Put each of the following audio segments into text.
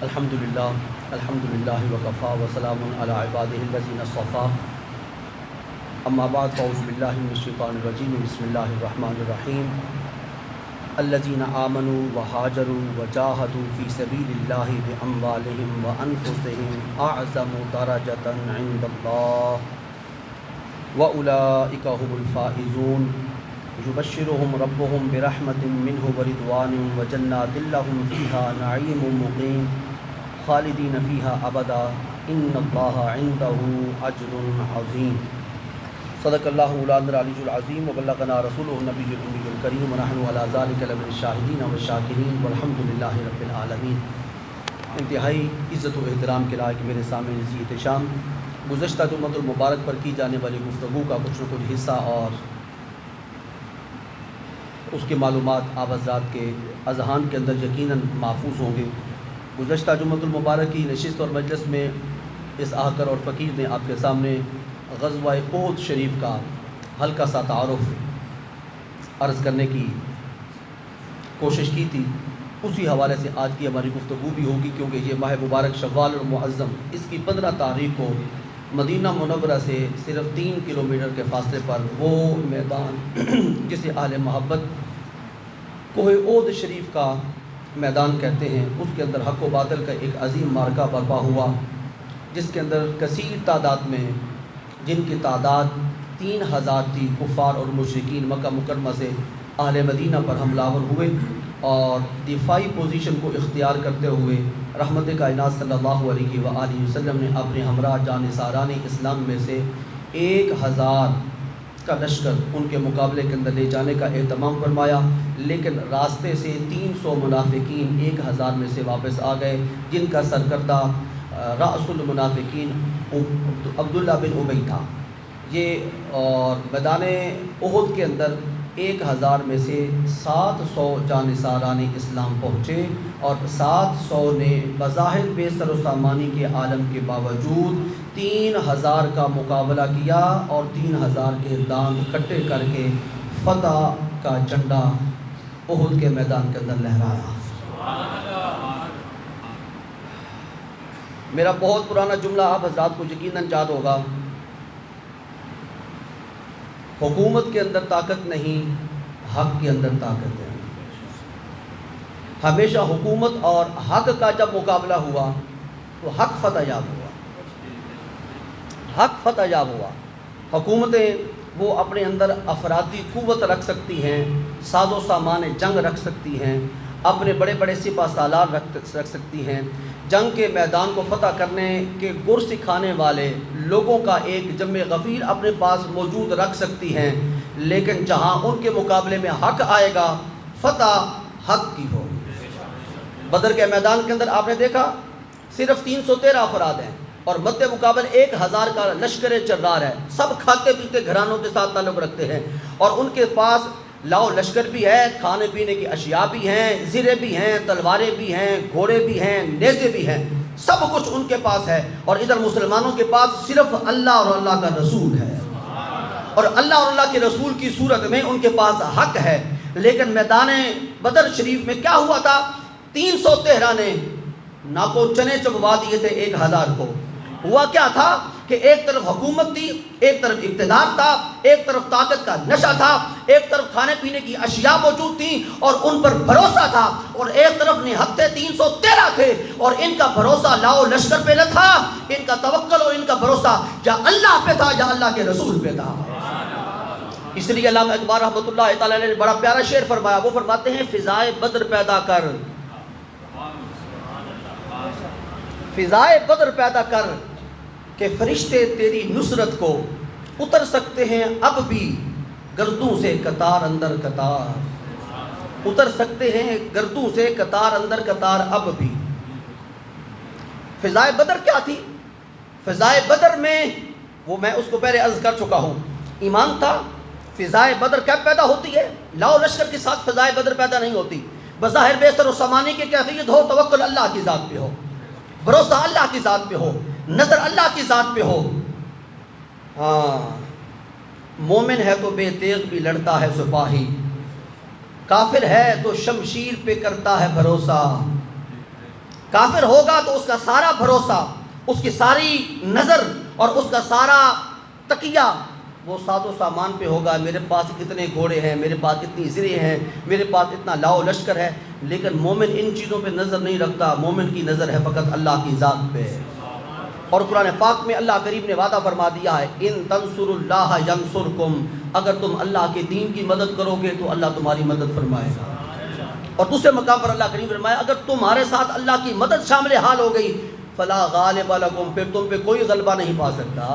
الحمدللہ وکفا وسلام علی عبادہ الذین اصطفیٰ اما بعد فاعوذ باللہ من الشیطان الرجیم بسم اللہ الرحمن الرحیم الذین آمنوا وہاجروا وجاہدوا فی سبیل اللہ باموالہم وانفسہم اعظم درجۃ عند اللہ واولئک هم الفائزون یبشرهم ربهم برحمۃ منہ ورضوان وجنات لهم فیہا نعیم مقیم خالدین فیہا ابدا ان اللہ عندہ اجر عظیم صدق اللہ مولانا العلی العظیم وبلغنا رسولہ النبی الأمی الکریم ونحن علی ذلک لمن الشاہدین والشاکرین والحمد للہ رب العالمین۔ انتہائی عزت و احترام کے لائق میرے سامنے عزیز احتشام، گزشتہ جمعۃ المبارک پر کی جانے والی گفتگو کا کچھ نہ کچھ حصہ اور اس کی معلومات آپ حضرات کے اذہان کے اندر یقیناً محفوظ ہوں گے۔ گزشتہ جمعۃ المبارک کی نشست اور مجلس میں اس آہکر اور فقیر نے آپ کے سامنے غزوہ احد شریف کا ہلکا سا تعارف عرض کرنے کی کوشش کی تھی۔ اسی حوالے سے آج کی ہماری گفتگو بھی ہوگی، کیونکہ یہ ماہ مبارک شوال اور معظم اس کی 15 تاریخ کو مدینہ منورہ سے صرف 3 کلومیٹر کے فاصلے پر وہ میدان جسے اہل محبت کوہ احد شریف کا میدان کہتے ہیں، اس کے اندر حق و باطل کا ایک عظیم معرکہ برپا ہوا، جس کے اندر کثیر تعداد میں، جن کی تعداد 3000 تھی، کفار اور مشرکین مکہ مکرمہ سے اہل مدینہ پر حملہ آور ہوئے اور دفاعی پوزیشن کو اختیار کرتے ہوئے رحمت کائنات صلی اللہ علیہ وآلہ وسلم نے اپنے ہمراہ جانثاران اسلام میں سے 1000 کا لشکر ان کے مقابلے کے اندر لے جانے کا اہتمام فرمایا، لیکن راستے سے 300 منافقین 1000 میں سے واپس آ گئے، جن کا سرکردہ رأس المنافقین عبداللہ بن ابی تھا۔ یہ اور میدان احد کے اندر 1000 میں سے 700 جانثاران اسلام پہنچے اور 700 نے بظاہر بے سر و سامانی کے عالم کے باوجود 3000 کا مقابلہ کیا اور 3000 کے داند کٹے کر کے فتح کا جھنڈا احد کے میدان کے اندر لہرایا۔ میرا بہت پرانا جملہ آپ حضرات کو یقیناً یاد ہوگا، حکومت کے اندر طاقت نہیں، حق کے اندر طاقت ہے۔ ہمیشہ حکومت اور حق کا جب مقابلہ ہوا تو حق فتح یاب ہوا، حق فتح یاب ہوا۔ حکومتیں وہ اپنے اندر افرادی قوت رکھ سکتی ہیں، ساز و سامان جنگ رکھ سکتی ہیں، اپنے بڑے بڑے سپہ سالار رکھ سکتی ہیں، جنگ کے میدان کو فتح کرنے کے گر سکھانے والے لوگوں کا ایک جمع غفیر اپنے پاس موجود رکھ سکتی ہیں، لیکن جہاں ان کے مقابلے میں حق آئے گا فتح حق کی ہوگی۔ بدر کے میدان کے اندر آپ نے دیکھا صرف 313 افراد ہیں اور مد مقابل 1000 کا لشکر جرار ہے، سب کھاتے پیتے گھرانوں کے ساتھ تعلق رکھتے ہیں اور ان کے پاس لاؤ لشکر بھی ہے، کھانے پینے کی اشیاء بھی ہیں، زرے بھی ہیں، تلواریں بھی ہیں، گھوڑے بھی ہیں، نیزے بھی ہیں، سب کچھ ان کے پاس ہے، اور ادھر مسلمانوں کے پاس صرف اللہ اور اللہ کا رسول ہے، اور اللہ اور اللہ کے رسول کی صورت میں ان کے پاس حق ہے۔ لیکن میدان بدر شریف میں کیا ہوا تھا؟ 313 نے ناکو چنے چبوا دیے تھے 1000 کو۔ ہوا کیا تھا کہ ایک طرف حکومت تھی، ایک طرف اقتدار تھا، ایک طرف طاقت کا نشہ تھا، ایک طرف کھانے پینے کی اشیاء موجود تھیں اور ان پر بھروسہ تھا، اور ایک طرف نہتے 313 تھے اور ان کا بھروسہ لاؤ لشکر پہ نہ تھا، ان کا توکل اور ان کا بھروسہ یا اللہ پہ تھا یا اللہ کے رسول پہ تھا۔ اس لیے علامہ اقبال رحمۃ اللہ تعالی نے بڑا پیارا شعر فرمایا، وہ فرماتے ہیں فضائے بدر پیدا کر، فضائے بدر پیدا کر کہ فرشتے تیری نصرت کو اتر سکتے ہیں اب بھی گردوں سے قطار اندر قطار، اتر سکتے ہیں گردوں سے قطار اندر قطار اب بھی۔ فضائے بدر کیا تھی؟ فضائے بدر میں وہ میں اس کو پہلے عرض کر چکا ہوں، ایمان تھا۔ فضائے بدر کب پیدا ہوتی ہے؟ لاؤ لشکر کے ساتھ فضائے بدر پیدا نہیں ہوتی۔ بظاہر بے سر و سامانی کی کیفیت ہو، توکل اللہ کی ذات پہ ہو، بھروسہ اللہ کی ذات پہ ہو، نظر اللہ کی ذات پہ ہو۔ ہاں، مومن ہے تو بے تیغ بھی لڑتا ہے سپاہی، کافر ہے تو شمشیر پہ کرتا ہے بھروسہ، کافر ہوگا تو اس کا سارا بھروسہ، اس کی ساری نظر اور اس کا سارا تکیہ وہ ساز و سامان پہ ہوگا. میرے پاس اتنے گھوڑے ہیں، میرے پاس اتنی زرے ہیں، میرے پاس اتنا لاؤ لشکر ہے. لیکن مومن ان چیزوں پہ نظر نہیں رکھتا. مومن کی نظر ہے فقط اللہ کی ذات پہ. اور قرآن پاک میں اللہ کریم نے وعدہ فرما دیا ہے ان تنصروا اللہ ینصرکم، اگر تم اللہ کے دین کی مدد کرو گے تو اللہ تمہاری مدد فرمائے گا. اور دوسرے مقام پر اللہ کریم فرمایا اگر تمہارے ساتھ اللہ کی مدد شامل حال ہو گئی فلا غالب لکم، پھر تم پہ کوئی غلبہ نہیں پا سکتا.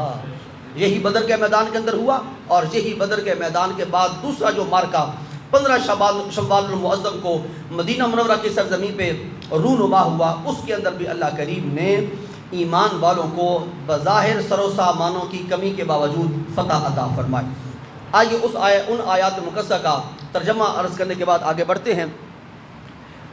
یہی بدر کے میدان کے اندر ہوا. اور یہی بدر کے میدان کے بعد دوسرا جو مارکا 15 شوال المعظم کو مدینہ منورہ کی سرزمین پہ رونما ہوا، اس کے اندر بھی اللہ کریم نے ایمان والوں کو بظاہر سر و سامانوں کی کمی کے باوجود فتح عطا فرمائی. آئیے ان آیات مقدسہ کا ترجمہ عرض کرنے کے بعد آگے بڑھتے ہیں.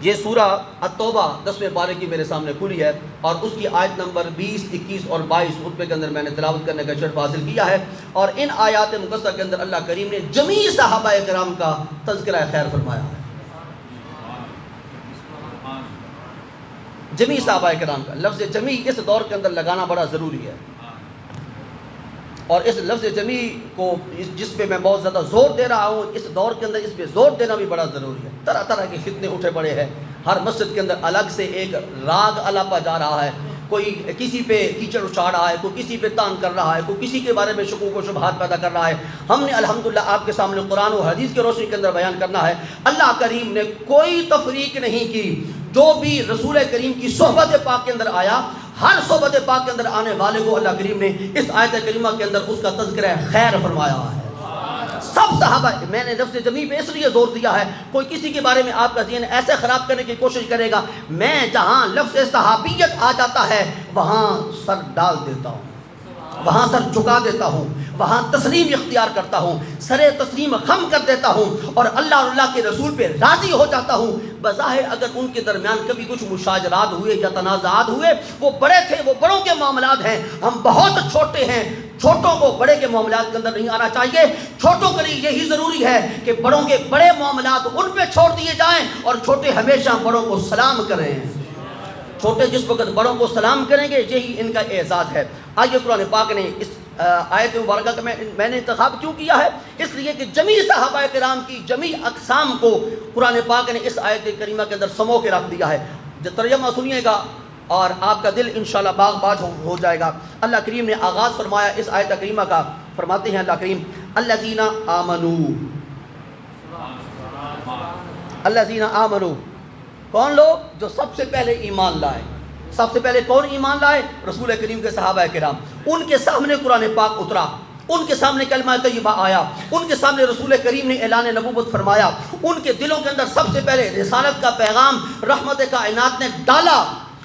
یہ سورہ التوبہ 10ویں پارے کی میرے سامنے کھلی ہے اور اس کی آیت نمبر 20، 21 اور 22 خطبے کے اندر میں نے تلاوت کرنے کا شرف حاصل کیا ہے. اور ان آیات مقدسہ کے اندر اللہ کریم نے جمیع صحابہ کرام کا تذکرہ خیر فرمایا ہے. جمیع صحابہ کرام کا لفظ جمیع اس دور کے اندر لگانا بڑا ضروری ہے. اور اس لفظ جمیع کو جس پہ میں بہت زیادہ زور دے رہا ہوں اس دور کے اندر، اس پہ زور دینا بھی بڑا ضروری ہے. طرح طرح کے فتنے اٹھے پڑے ہیں. ہر مسجد کے اندر الگ سے ایک راگ الاپا جا رہا ہے. کوئی کسی پہ کیچڑ اچھاڑ رہا ہے، کوئی کسی پہ تان کر رہا ہے، کوئی کسی کے بارے میں شکوک و شبہات پیدا کر رہا ہے. ہم نے الحمدللہ آپ کے سامنے قرآن و حدیث کی روشنی کے اندر بیان کرنا ہے. اللہ کریم نے کوئی تفریق نہیں کی. جو بھی رسول کریم کی صحبت پاک کے اندر آیا، ہر صحبت پاک کے اندر آنے والے کو اللہ کریم نے اس آیت کریمہ کے اندر اس کا تذکرہ خیر فرمایا ہے. سب صحابہ، میں نے لفظ جمیع پہ اس لیے زور دیا ہے کوئی کسی کے بارے میں آپ کا ذہن ایسے خراب کرنے کی کوشش کرے گا، میں جہاں لفظ صحابیت آ جاتا ہے وہاں سر ڈال دیتا ہوں، وہاں سر جھکا دیتا ہوں، وہاں تسلیم اختیار کرتا ہوں، سر تسلیم خم کر دیتا ہوں اور اللہ اور اللہ کے رسول پہ راضی ہو جاتا ہوں. بظاہر اگر ان کے درمیان کبھی کچھ مشاجرات ہوئے یا تنازعات ہوئے، وہ بڑے تھے، وہ بڑوں کے معاملات ہیں، ہم بہت چھوٹے ہیں. چھوٹوں کو بڑے کے معاملات کے اندر نہیں آنا چاہیے. چھوٹوں کے لیے یہی ضروری ہے کہ بڑوں کے بڑے معاملات ان پہ چھوڑ دیے جائیں اور چھوٹے ہمیشہ بڑوں کو سلام کریں. چھوٹے جس وقت بڑوں کو سلام کریں گے یہی ان کا اعزاز ہے. آئیے قرآن پاک نے اس آیت مبارکہ کا میں نے انتخاب کیوں کیا ہے؟ اس لیے کہ جمیع صحابہ کرام کی جمیع اقسام کو قرآن پاک نے اس آیت کریمہ کے اندر سمو کے رکھ دیا ہے. جو ترجمہ سنیے گا اور آپ کا دل انشاءاللہ باغ باغ ہو جائے گا. اللہ کریم نے آغاز فرمایا اس آیت کریمہ کا. فرماتے ہیں اللہ کریم الذین آمنوا. الذین آمنوا کون لوگ؟ جو سب سے پہلے ایمان لائے. سب سے پہلے کون ایمان لائے؟ رسول کریم کے صحابہ کرام. ان کے سامنے قرآن پاک اترا، ان کے سامنے کلمہ طیبہ آیا، ان کے سامنے رسول کریم نے اعلان نبوت فرمایا. ان کے دلوں کے اندر سب سے پہلے رسالت کا پیغام رحمت کائنات نے ڈالا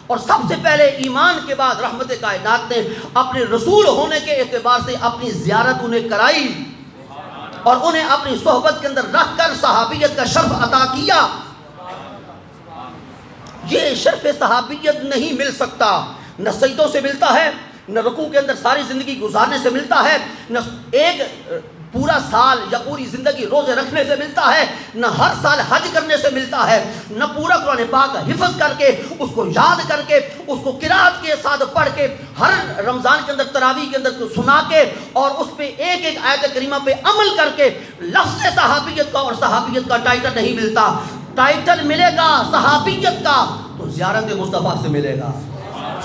اور سب سے پہلے ایمان کے بعد رحمت کائنات نے اپنے رسول ہونے کے اعتبار سے اپنی زیارت انہیں کرائی اور انہیں اپنی صحبت کے اندر رکھ کر صحابیت کا شرف عطا کیا. یہ شرف صحابیت نہیں مل سکتا، نہ سجدوں سے ملتا ہے، نہ رکوع کے اندر ساری زندگی گزارنے سے ملتا ہے، نہ ایک پورا سال یا پوری زندگی روزے رکھنے سے ملتا ہے، نہ ہر سال حج کرنے سے ملتا ہے، نہ پورا قرآن پاک حفظ کر کے اس کو یاد کر کے اس کو قرات کے ساتھ پڑھ کے ہر رمضان کے اندر تراویح کے اندر سنا کے اور اس پہ ایک ایک آیت کریمہ پہ عمل کر کے لفظ صحابیت کا اور صحابیت کا ٹائٹل نہیں ملتا. ٹائٹل ملے گا صحابیت کا تو زیارت مصطفیٰ سے ملے گا،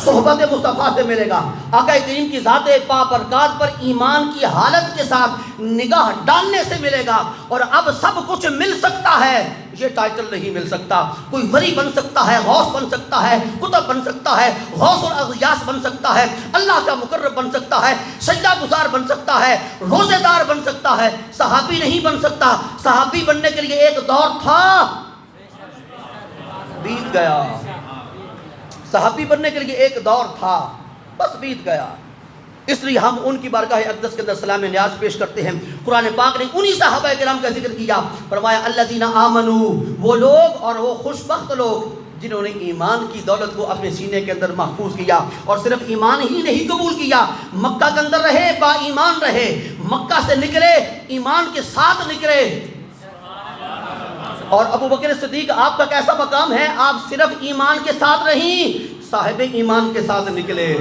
صحبت مصطفیٰ سے ملے گا. آقا کریم کی ذات پابرکات پر ایمان کی حالت کے ساتھ نگاہ ڈالنے سے ملے گا. اور اب سب کچھ مل سکتا ہے، یہ ٹائٹل نہیں مل سکتا. کوئی ولی بن سکتا ہے، غوث بن سکتا ہے، قطب بن سکتا ہے، غوث الاغیاث بن سکتا ہے، اللہ کا مقرب بن سکتا ہے، سجدہ گزار بن سکتا ہے، روزے دار بن سکتا ہے، صحابی نہیں بن سکتا. صحابی بننے کے لیے ایک دور تھا، بیت گیا. صحابی بننے کے لیے ایک دور تھا، بس بیت گیا. اس لیے ہم ان کی بارگاہ اقدس کے اندر سلام نیاز پیش کرتے ہیں. قرآن پاک نے انہی صحابہ کرام کا ذکر کیا. فرمایا الذین آمنوا، وہ لوگ اور وہ خوش بخت لوگ جنہوں نے ایمان کی دولت کو اپنے سینے کے اندر محفوظ کیا. اور صرف ایمان ہی نہیں قبول کیا، مکہ کے اندر رہے، با ایمان رہے، مکہ سے نکلے ایمان کے ساتھ نکلے. اور ابو بکر صدیق آپ کا کیسا مقام ہے؟ آپ صرف ایمان کے ساتھ نہیں، صاحب ایمان کے ساتھ نکلے۔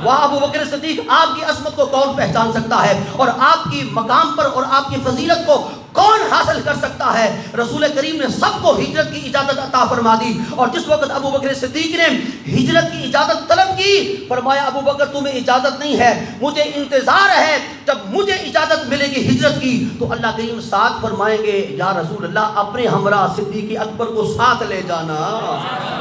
وہاں ابو بکر صدیق، آپ کی عظمت کو کون پہچان سکتا ہے اور آپ کی مقام پر اور آپ کی فضیلت کو کون حاصل کر سکتا ہے؟ رسول کریم نے سب کو ہجرت کی اجازت عطا فرما دی، اور جس وقت ابو بکر صدیق نے ہجرت کی اجازت طلب کی، فرمایا ابو بکر تمہیں اجازت نہیں ہے، مجھے انتظار ہے جب مجھے اجازت ملے گی ہجرت کی تو اللہ کریم ساتھ فرمائیں گے یا رسول اللہ اپنے ہمراہ صدیق اکبر کو ساتھ لے جانا،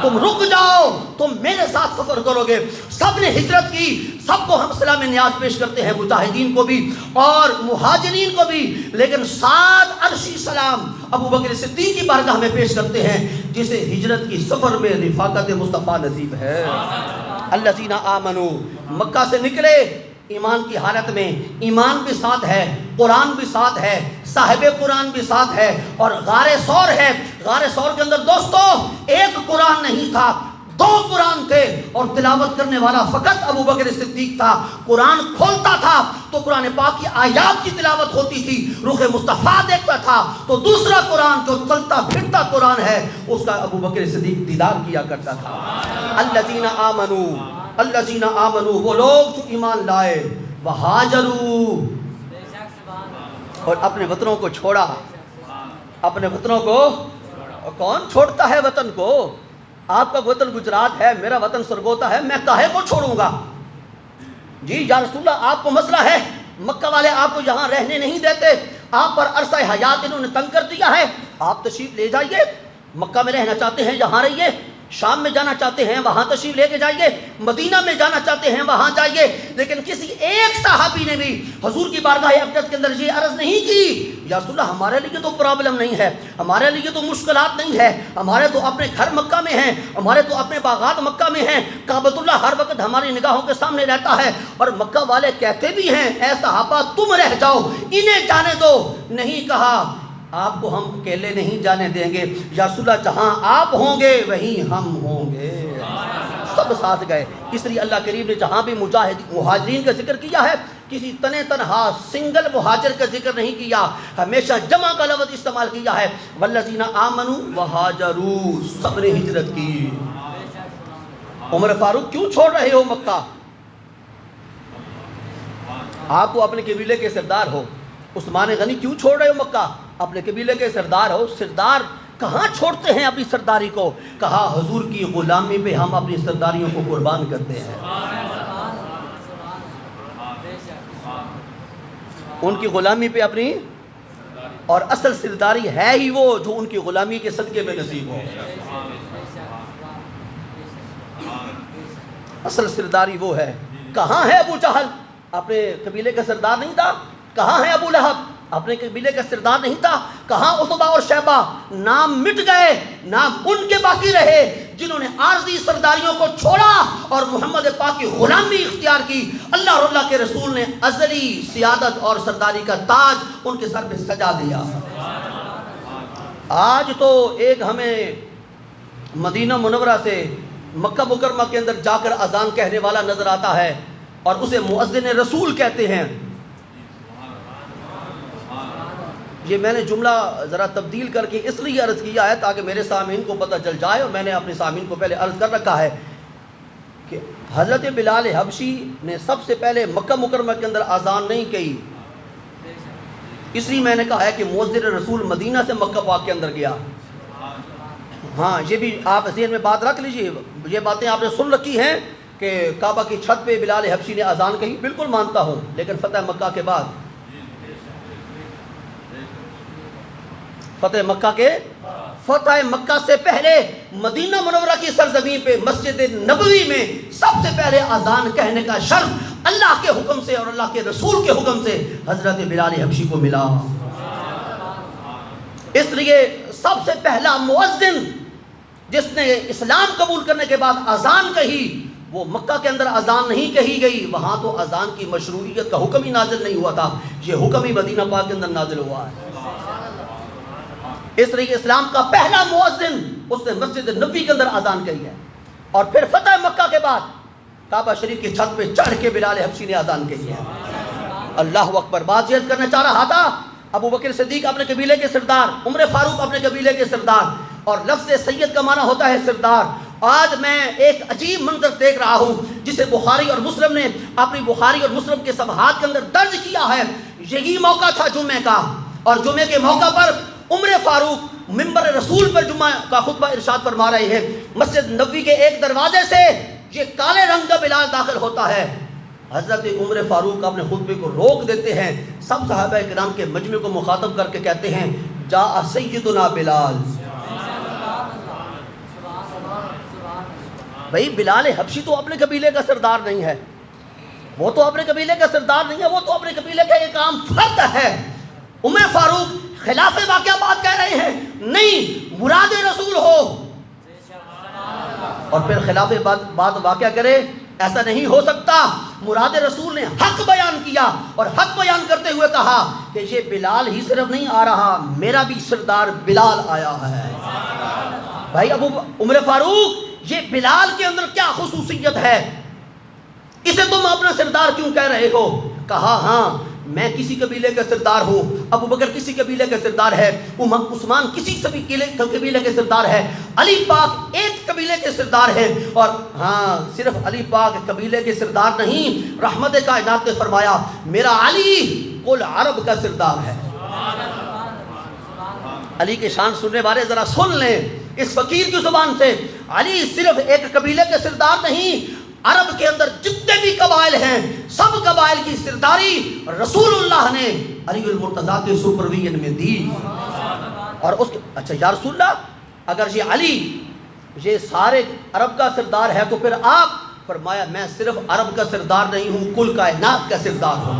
تم رک جاؤ، تم میرے ساتھ سفر کرو گے۔ سب نے ہجرت کی، سب کو ہم سلام نیاز پیش کرتے ہیں، مجاہدین کو بھی اور مہاجرین کو بھی، لیکن ساتھ عرشی سلام ابو بکر صدیق کی بارگاہ میں پیش کرتے ہیں جسے ہجرت کی سفر میں رفاقت مصطفیٰ نصیب ہے۔ الذین آمنوا، مکہ سے نکلے ایمان کی حالت میں، ایمان بھی ساتھ ہے، قرآن بھی ساتھ ہے، صاحب قرآن بھی ساتھ ہے، اور غار ثور ہے۔ غار ثور کے اندر دوستو ایک قرآن نہیں تھا، دو قرآن تھے، اور تلاوت کرنے والا فقط ابو بکر صدیق تھا۔ قرآن کھولتا تھا تو قرآن پاک کی آیات کی تلاوت ہوتی تھی، رخ مصطفیٰ دیکھتا تھا تو دوسرا قرآن جو چلتا پھرتا قرآن ہے اس کا ابو بکر صدیق دیدار کیا کرتا تھا۔ الذین آمنوا، الذین آمنوا، وہ لوگ جو ایمان لائے، وہاجروا، اور اپنے وطنوں کو چھوڑا۔ اپنے وطنوں کو کون چھوڑتا ہے؟ وطن کو، آپ کا وطن گجرات ہے، میرا وطن سرگوتا ہے، میں کاہے کو چھوڑوں گا؟ جی یا رسول اللہ آپ کو مسئلہ ہے، مکہ والے آپ کو یہاں رہنے نہیں دیتے، آپ پر عرصہ حیات انہوں نے تنگ کر دیا ہے، آپ تشریف لے جائیے، مکہ میں رہنا چاہتے ہیں یہاں رہیے، شام میں جانا چاہتے ہیں وہاں تشریف لے کے جائیے، مدینہ میں جانا چاہتے ہیں وہاں جائیے۔ لیکن کسی ایک صحابی نے بھی حضور کی بارگاہ اقدس کے اندر یہ عرض نہیں کی یا رسول اللہ ہمارے لیے تو پرابلم نہیں ہے، ہمارے لیے تو مشکلات نہیں ہے، ہمارے تو اپنے گھر مکہ میں ہیں، ہمارے تو اپنے باغات مکہ میں ہیں، کعبۃ اللہ ہر وقت ہماری نگاہوں کے سامنے رہتا ہے، اور مکہ والے کہتے بھی ہیں اے صحابہ تم رہ جاؤ، انہیں جانے دو۔ نہیں کہا آپ کو ہم اکیلے نہیں جانے دیں گے یا رسول اللہ، جہاں آپ ہوں گے وہیں ہم ہوں گے۔ سب ساتھ گئے۔ اس لیے اللہ کریم نے جہاں بھی مہاجرین کا ذکر کیا ہے کسی تنے تنہا سنگل مہاجر کا ذکر نہیں کیا، ہمیشہ جمع کا لفظ استعمال کیا ہے۔ والذین آمنوا وہاجروا، سب نے ہجرت کی۔ عمر فاروق کیوں چھوڑ رہے ہو مکہ؟ آپ تو اپنے قبیلے کے سردار ہو۔ عثمان غنی کیوں چھوڑ رہے ہو مکہ؟ اپنے قبیلے کے سردار ہو۔ سردار کہاں چھوڑتے ہیں اپنی سرداری کو؟ کہا حضور کی غلامی پہ ہم اپنی سرداریوں کو قربان کرتے ہیں۔ ان کی غلامی پہ اپنی، اور اصل سرداری ہے ہی وہ جو ان کی غلامی کے صدقے میں نصیب ہو۔ اصل سرداری وہ ہے۔ کہاں ہے ابو جہل؟ اپنے قبیلے کا سردار نہیں تھا۔ کہاں ہے ابو لہب؟ اپنے قبیلے کا سردار نہیں تھا۔ کہاں عتبہ اور شیبہ؟ نام مٹ گئے، نام ان کے باقی رہے جنہوں نے عارضی سرداریوں کو چھوڑا اور محمد پاک کی غلامی اختیار کی۔ اللہ اور اللہ کے رسول نے ازلی سیادت اور سرداری کا تاج ان کے سر پہ سجا دیا۔ آج تو ایک ہمیں مدینہ منورہ سے مکہ مکرمہ کے اندر جا کر اذان کہنے والا نظر آتا ہے اور اسے مؤذن رسول کہتے ہیں۔ یہ میں نے جملہ ذرا تبدیل کر کے اس لیے عرض کیا ہے تاکہ میرے سامعین کو پتہ چل جائے، اور میں نے اپنے سامعین کو پہلے عرض کر رکھا ہے کہ حضرت بلال حبشی نے سب سے پہلے مکہ مکرمہ کے اندر اذان نہیں کہی، اس لیے میں نے کہا ہے کہ مؤذن رسول مدینہ سے مکہ پاک کے اندر گیا۔ ہاں یہ بھی آپ ذہن میں بات رکھ لیجئے، یہ باتیں آپ نے سن رکھی ہیں کہ کعبہ کی چھت پہ بلال حبشی نے اذان کہی، بالکل مانتا ہوں، لیکن فتح مکہ کے بعد، فتح مکہ سے پہلے مدینہ منورہ کی سرزمین پہ مسجد نبوی میں سب سے پہلے اذان کہنے کا شرف اللہ کے حکم سے اور اللہ کے رسول کے حکم سے حضرت بلال حبشی کو ملا۔ اس لیے سب سے پہلا مؤذن جس نے اسلام قبول کرنے کے بعد اذان کہی وہ مکہ کے اندر اذان نہیں کہی گئی، وہاں تو اذان کی مشروعیت کا حکم ہی نازل نہیں ہوا تھا، یہ حکم ہی مدینہ پاک کے اندر نازل ہوا ہے۔ اس لیے اسلام کا پہلا مؤذن اس نے مسجد نبوی کے اندر اذان کہی ہے، اور پھر فتح مکہ کے بعد کعبہ شریف کی چھت پہ چڑھ کے بلال حبشی نے اذان کہی ہے۔ اللہ اکبر۔ بات یہ کرنا چاہ رہا تھا ابو بکر صدیق اپنے قبیلے کے سردار، عمر فاروق اپنے قبیلے کے سردار، اور لفظ سید کا معنی ہوتا ہے سردار۔ آج میں ایک عجیب منظر دیکھ رہا ہوں جسے بخاری اور مسلم نے اپنی بخاری اور مسلم کے صفحات کے اندر درج کیا ہے۔ یہی موقع تھا جمعے کا، اور جمعے کے موقع پر عمر فاروق منبر رسول پر جمعہ کا خطبہ ارشاد فرما رہے ہیں۔ مسجد نبوی کے ایک دروازے سے یہ کالے رنگ کا بلال داخل ہوتا ہے۔ حضرت عمر فاروق اپنے خطبے کو روک دیتے ہیں، سب صحابہ کرام کے مجمع کو مخاطب کر کے کہتے ہیں جاء سیدنا بلال۔ بھئی بلال حبشی تو اپنے قبیلے کا سردار نہیں ہے، وہ تو اپنے قبیلے کا سردار نہیں ہے، وہ تو اپنے قبیلے کا ایک عام فرد ہے۔ عمر فاروق خلاف واقعہ بات کہہ رہے ہیں، نہیں مراد رسول ہو، اور پھر خلاف بات واقعہ کرے، ایسا نہیں ہو سکتا۔ مراد رسول نے حق بیان کیا، اور حق بیان کرتے ہوئے کہا کہ یہ بلال ہی صرف نہیں آ رہا، میرا بھی سردار بلال آیا ہے۔ بھائی عمر فاروق، یہ بلال کے اندر کیا خصوصیت ہے؟ اسے تم اپنا سردار کیوں کہہ رہے ہو؟ کہا ہاں میں کسی قبیلے کا سردار ہوں، ابو بکر کسی قبیلے کا سردار ہے، عثمان کسی قبیلے کے سردار ہے، علی پاک ایک قبیلے کے سردار ہے، اور ہاں صرف علی پاک قبیلے کے سردار نہیں، رحمت کائنات نے فرمایا میرا علی کل عرب کا سردار ہے۔ علی کے شان سننے والے ذرا سن لیں اس فقیر کی زبان سے، علی صرف ایک قبیلے کے سردار نہیں، عرب کے اندر جتنے بھی قبائل ہیں سب قبائل کی سرداری رسول اللہ نے علی المرتضیٰ کے سپرویژن میں دی۔ اور اس اچھا یا رسول اللہ، اگر یہ علی یہ سارے عرب کا سردار ہے تو پھر آپ، فرمایا میں صرف عرب کا سردار نہیں ہوں، کل کائنات کا سردار ہوں،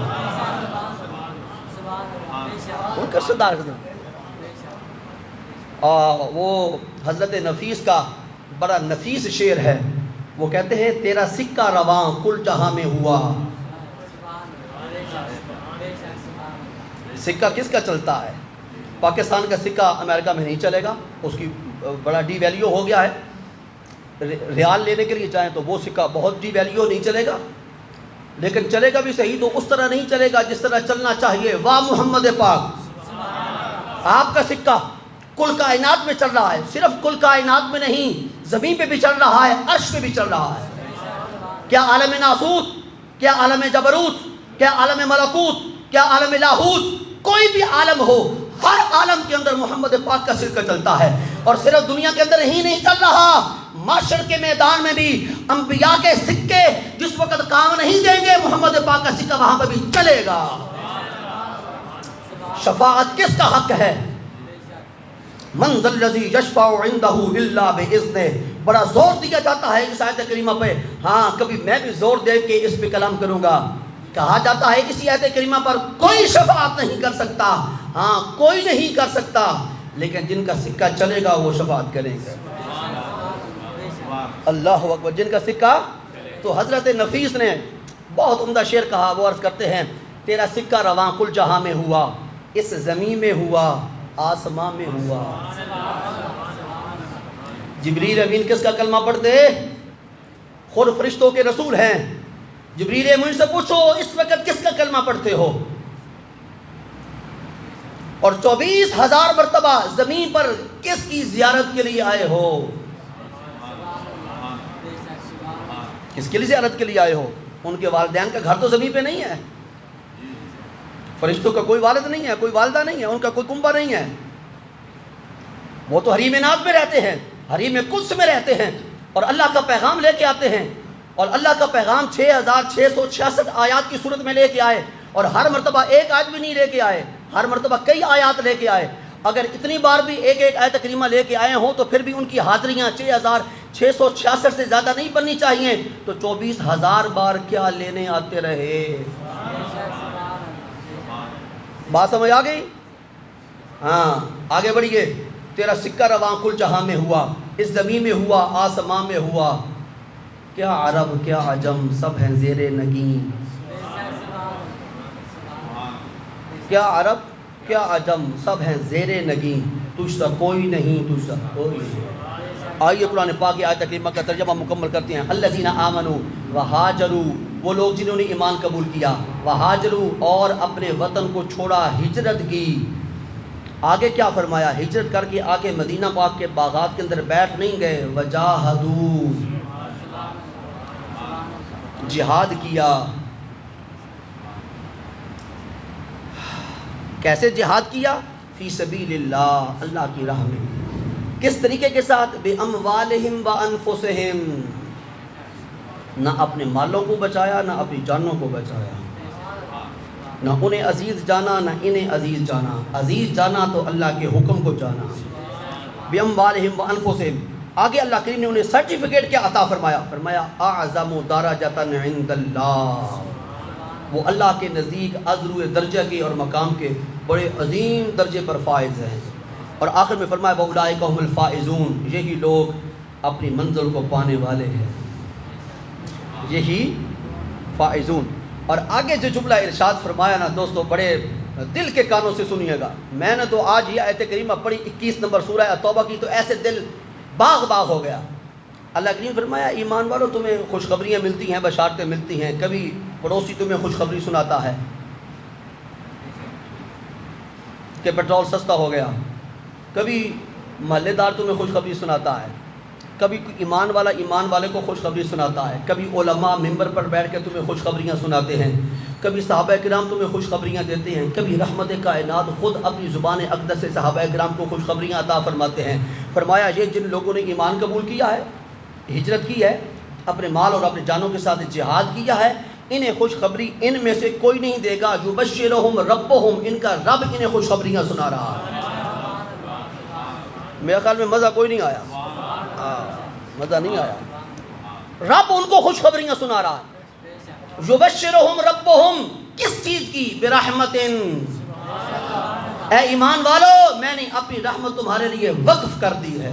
ان کا سردار ہوں۔ وہ حضرت نفیس کا بڑا نفیس شعر ہے، وہ کہتے ہیں تیرا سکہ رواں کل جہاں میں ہوا۔ سکہ کس کا چلتا ہے؟ پاکستان کا سکہ امریکہ میں نہیں چلے گا، اس کی بڑا ڈی ویلیو ہو گیا ہے، ریال لینے کے لیے چاہیں تو وہ سکہ بہت ڈی ویلیو نہیں چلے گا، لیکن چلے گا بھی صحیح تو اس طرح نہیں چلے گا جس طرح چلنا چاہیے۔ واہ محمد پاک، آپ کا سکہ کل کائنات میں چل رہا ہے، صرف کل کائنات میں نہیں، زمین پہ بھی چل رہا ہے، عرش پہ بھی چل رہا ہے۔ کیا عالم ناسوت، کیا عالم جبروت، کیا عالم ملکوت، کیا عالم لاہوت، کوئی بھی عالم ہو، ہر عالم کے اندر محمد پاک کا سکہ چلتا ہے۔ اور صرف دنیا کے اندر ہی نہیں چل رہا، معاشر کے میدان میں بھی انبیاء کے سکے جس وقت کام نہیں دیں گے محمد پاک کا سکہ وہاں پہ بھی چلے گا۔ شفاعت کس کا حق ہے؟ من ذا الذی یشفع عندہ الا باذنہ، بڑا زور دیا جاتا ہے اس آیت کریمہ پہ۔ ہاں کبھی میں بھی زور دے کے اس پہ کلام کروں گا۔ کہا جاتا ہے اسی آیت کریمہ پر کوئی شفاعت نہیں کر سکتا، ہاں کوئی نہیں کر سکتا، لیکن جن کا سکہ چلے گا وہ شفاعت کریں گے۔ اللہ اکبر، جن کا سکہ۔ تو حضرت نفیس نے بہت عمدہ شعر کہا، وہ عرض کرتے ہیں تیرا سکہ رواں کل جہاں میں ہوا، اس زمین میں ہوا، آسمان میں ہوا۔ جبریل امین کس کا کلمہ پڑھتے؟ خود فرشتوں کے رسول ہیں۔ جبریل امین سے پوچھو اس وقت کس کا کلمہ پڑھتے ہو؟ اور 24,000 مرتبہ زمین پر کس کی زیارت کے لیے آئے ہو؟ کس کے لیے زیارت کے لیے آئے ہو؟ ان کے والدین کا گھر تو زمین پہ نہیں ہے، فرشتوں کا کوئی والد نہیں ہے، کوئی والدہ نہیں ہے، ان کا کوئی کنبہ نہیں ہے، وہ تو حریم ناز میں رہتے ہیں، حریم قدس میں رہتے ہیں، اور اللہ کا پیغام لے کے آتے ہیں، اور اللہ کا پیغام 6666 آیات کی صورت میں لے کے آئے، اور ہر مرتبہ ایک آیت بھی نہیں لے کے آئے، ہر مرتبہ کئی آیات لے کے آئے۔ اگر اتنی بار بھی ایک ایک آیت کریمہ لے کے آئے ہوں تو پھر بھی ان کی حاضریاں 6666 سے زیادہ نہیں بننی چاہیے، تو 24,000 بار کیا لینے آتے رہے؟ بات سمجھ آ گئی؟ ہاں آگے بڑھیے۔ تیرا سکہ رواں کل جہاں میں ہوا، اس زمین میں ہوا، آسمان میں ہوا، کیا عرب کیا عجم سب ہیں زیر نگین، کیا عرب کیا عجم سب ہیں زیر نگین، تجھ سا کوئی نہیں، تجھ سا کوئی نہیں۔ آئیے قرآن پاک کی آیت کریمہ کا ترجمہ مکمل کرتے ہیں۔ الذین آمنوا وہاجروا وہ لوگ جنہوں نے ایمان قبول کیا، وہاجروا اور اپنے وطن کو چھوڑا، ہجرت کی۔ آگے کیا فرمایا؟ ہجرت کر کے آگے مدینہ پاک کے باغات کے اندر بیٹھ نہیں گئے، وجاہدوا جہاد کیا۔ کیسے جہاد کیا؟ فی سبیل اللہ، اللہ کی راہ میں۔ کس طریقے کے ساتھ؟ بِأَمْوَالِهِمْ وَأَنفُسِهِمْ، نہ اپنے مالوں کو بچایا، نہ اپنی جانوں کو بچایا، نہ انہیں عزیز جانا نہ انہیں عزیز جانا۔ عزیز جانا تو اللہ کے حکم کو جانا۔ بِأَمْوَالِهِمْ وَأَنفُسِهِمْ، آگے اللہ کریم نے انہیں سرٹیفکیٹ کیا عطا فرمایا؟ فرمایا اعظم درجۃ عند اللہ، وہ اللہ کے نزدیک ازرو درجہ کے اور مقام کے بڑے عظیم درجے پر فائز ہیں۔ اور آخر میں فرمایا وَأُولَٰئِکَ هُمُ الْفَائِزُونَ، یہی لوگ اپنی منزل کو پانے والے ہیں، یہی فائزون۔ اور آگے جو جملہ ارشاد فرمایا نا دوستو، بڑے دل کے کانوں سے سنیے گا۔ میں نے تو آج یہ آیت کریمہ پڑھی 21 نمبر سورہ توبہ کی، تو ایسے دل باغ باغ ہو گیا۔ اللہ کریم فرمایا ایمان والو تمہیں خوشخبریاں ملتی ہیں، بشارتیں ملتی ہیں، کبھی پڑوسی تمہیں خوشخبری سناتا ہے کہ پیٹرول سستا ہو گیا، کبھی محلے دار تمہیں خوشخبری سناتا ہے، کبھی ایمان والا ایمان والے کو خوشخبری سناتا ہے، کبھی علماء ممبر پر بیٹھ کے تمہیں خوشخبریاں سناتے ہیں، کبھی صحابہ کرام تمہیں خوشخبریاں دیتے ہیں، کبھی رحمت کائنات خود اپنی زبان اقدس سے صحابہ کرام کو خوشخبریاں عطا فرماتے ہیں۔ فرمایا یہ جن لوگوں نے ایمان قبول کیا ہے، ہجرت کی ہے، اپنے مال اور اپنے جانوں کے ساتھ جہاد کیا ہے، انہیں خوشخبری ان میں سے کوئی نہیں دے گا، یبشرہم ربہم، ان کا رب انہیں خوشخبریاں سنا رہا ہے۔ میرے خیال میں مزہ کوئی نہیں آیا، مزہ نہیں آیا۔ رب ان کو خوشخبریاں سنا رہا ہے۔ یبشرہم ربہم، کس چیز کی؟ برحمت، اے ایمان والو میں نے اپنی رحمت تمہارے لیے وقف کر دی ہے۔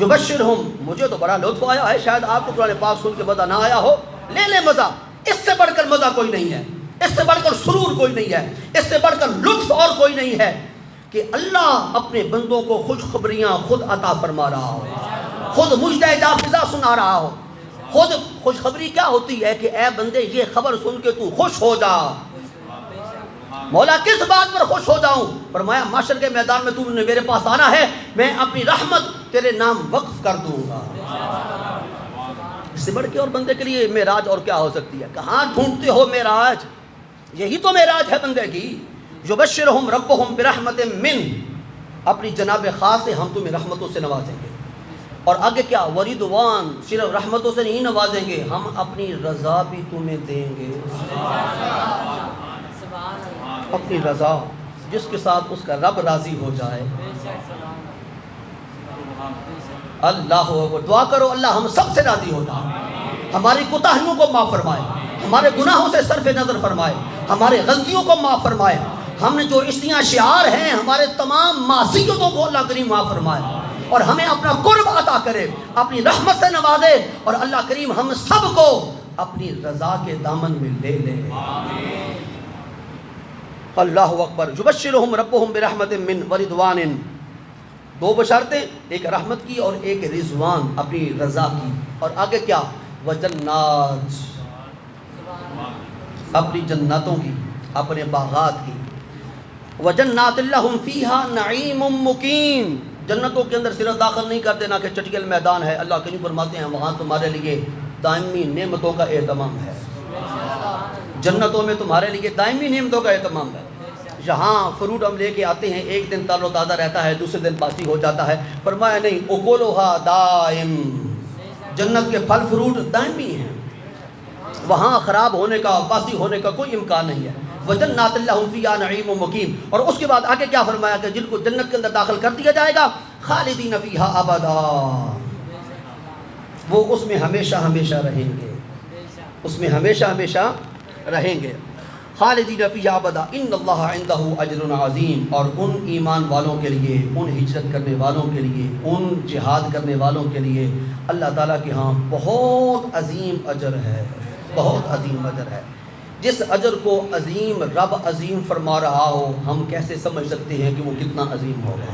یبشرہم، مجھے تو بڑا لطف آیا ہے، شاید آپ کو قرآن پاک سن کے مزہ نہ آیا ہو، لے لے مزہ، اس سے بڑھ کر مزہ کوئی نہیں ہے، اس سے بڑھ کر سرور کوئی نہیں ہے، اس سے بڑھ کر لطف اور کوئی نہیں ہے کہ اللہ اپنے بندوں کو خوشخبریاں خود عطا فرما رہا ہو، خود مجدہ جا فضا سنا رہا ہو۔ خود خوشخبری کیا ہوتی ہے کہ اے بندے یہ خبر سن کے تو خوش ہو جا۔ مولا کس بات پر خوش ہو جاؤں؟ فرمایا معاشر کے میدان میں تم نے میرے پاس آنا ہے، میں اپنی رحمت تیرے نام وقف کر دوں گا۔ اس سے بڑھ کے اور بندے کے لیے معراج اور کیا ہو سکتی ہے؟ کہاں ڈھونڈتے ہو معراج؟ یہی تو معراج ہے بندے کی۔ یبشرہم ربہم برحمت من، اپنی جناب خاص سے ہم تمہیں رحمتوں سے نوازیں گے۔ اور آگے کیا؟ ورضوان، صرف رحمتوں سے نہیں نوازیں گے، ہم اپنی رضا بھی تمہیں دیں گے۔ اپنی رضا، جس کے ساتھ اس کا رب راضی ہو جائے۔ اللہ اکبر، دعا کرو اللہ ہم سب سے راضی ہوتا ہے، ہماری کوتاہیوں کو معاف فرمائے، ہمارے گناہوں سے صرف نظر فرمائے، ہمارے غلطیوں کو معاف فرمائے، ہم نے جو اشتیاں شعار ہیں ہمارے تمام معصیتوں کو اللہ کریم معاف فرمائے، اور ہمیں اپنا قرب عطا کرے، اپنی رحمت سے نوازے، اور اللہ کریم ہم سب کو اپنی رضا کے دامن میں لے لے۔ اللہ اکبر۔ یبشرہم ربہم برحمت من ورضوان، دو بشارتیں، ایک رحمت کی اور ایک رضوان، اپنی رضا کی۔ اور آگے کیا؟ وجنات، اپنی جنتوں کی، اپنے باغات کی۔ وجنات لہم فیہا نعیم مقیم، جنتوں کے اندر صرف داخل نہیں کر دینا کہ چٹکل میدان ہے، اللہ کریم فرماتے ہیں وہاں تمہارے لیے دائمی نعمتوں کا اہتمام ہے، جنتوں میں تمہارے لیے دائمی نعمتوں کا اہتمام ہے۔ یہاں فروٹ ہم لے کے آتے ہیں، ایک دن تر و تازہ رہتا ہے، دوسرے دن باسی ہو جاتا ہے۔ فرمایا نہیں، اکلھا دائم، جنت کے پھل فروٹ دائمی ہیں، وہاں خراب ہونے کا، باسی ہونے کا کوئی امکان نہیں ہے۔ وجنات لہم فیہا نعیم مقیم۔ اور اس کے بعد آگے کیا فرمایا کہ جن کو جنت کے اندر داخل کر دیا جائے گا، خالدین فیہا ابدا، وہ اس میں ہمیشہ ہمیشہ رہیں گے، اس میں ہمیشہ ہمیشہ رہیں گے۔ خالدین فیہا ابدا ان اللہ عندہ اجر عظیم، اور ان ایمان والوں کے لیے، ان ہجرت کرنے والوں کے لیے، ان جہاد کرنے والوں کے لیے اللہ تعالیٰ کے ہاں بہت عظیم اجر ہے، بہت عظیم اجر ہے۔ جس اجر کو عظیم رب عظیم فرما رہا ہو، ہم کیسے سمجھ سکتے ہیں کہ وہ کتنا عظیم ہوگا؟